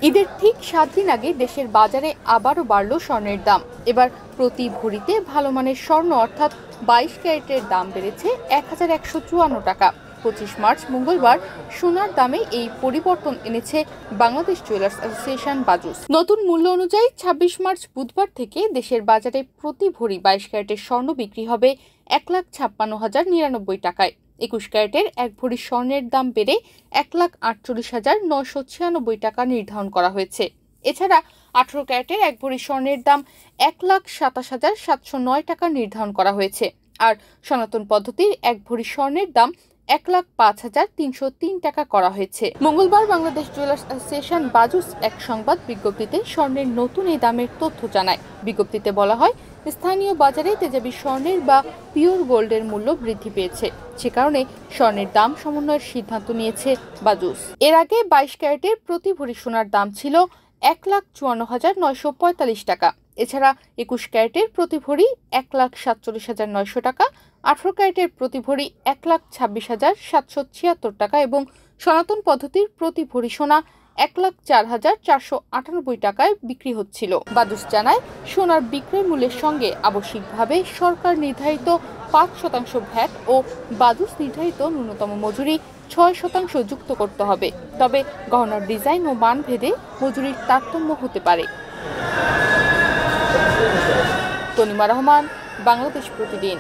ঈদের ঠিক ৭ দিন আগে দেশের বাজারে আবারও বাড়ল স্বর্ণের দাম। এবার প্রতি ভরিতে ভালো মানের স্বর্ণ অর্থাৎ ২২ ক্যারেটের দাম বেড়েছে ১,১৫৪ টাকা। ২৫ মার্চ মঙ্গলবার সোনার দামে এই পরিবর্তন এনেছে বাংলাদেশ জুয়েলার্স অ্যাসোসিয়েশন বাজুস। নতুন মূল্য অনুযায়ী ২৬ মার্চ বুধবার থেকে দেশের বাজারে প্রতি ভরি ২২ ক্যারেটের স্বর্ণ বিক্রি হবে ১,৫৬,০৯৯ টাকায়। ২১ ক্যারেটের এক ভরি স্বর্ণের দাম বেড়ে ১,৪৮,৯৯৬ টাকা নির্ধারণ করা হয়েছে। এছাড়া ১৮ ক্যারেটের এক ভরি স্বর্ণের দাম ১,২৭,৭০৯ টাকা নির্ধারণ করা হয়েছে। আর সনাতন পদ্ধতির এক ভরি স্বর্ণের দাম ১,০৫,৩০৩ টাকা করা হয়েছে। মঙ্গলবার বাংলাদেশ জুয়েলার্স অ্যাসোসিয়েশন বাজুস এক সংবাদ বিজ্ঞপ্তিতে স্বর্ণের নতুন এই দামের তথ্য জানায়। বিজ্ঞপ্তিতে বলা হয়, স্থানীয় বাজারে তেজাবি স্বর্ণের বা পিওর গোল্ডের মূল্য বৃদ্ধি পেয়েছে, সে কারণে স্বর্ণের দাম সমন্বয়ের সিদ্ধান্ত নিয়েছে বাজুস। এর আগে ২২ ক্যারেটের প্রতি ভরি সোনার দাম ছিল ১,৫৪,৯৪৫ টাকা। এছাড়া ২১ ক্যারেটের প্রতি ভরি ১,৪৭,৯০০ টাকা, ১৮ ক্যারেটের প্রতি ভরি ১,২৬,৭৭৬ টাকা এবং সনাতন পদ্ধতির প্রতি ভরি সোনা ১,০৪,৪৯৮ টাকায় বিক্রি হচ্ছিল। বাজুস জানায়, সোনার বিক্রয় মূল্যের সঙ্গে আবশ্যিকভাবে সরকার নির্ধারিত ৫% ভ্যাট ও বাজুস নির্ধারিত ন্যূনতম মজুরি ৬% যুক্ত করতে হবে। তবে গহনার ডিজাইন ও মান ভেদে মজুরির তারতম্য হতে পারে। তনিমা রহমান, বাংলাদেশ প্রতিদিন।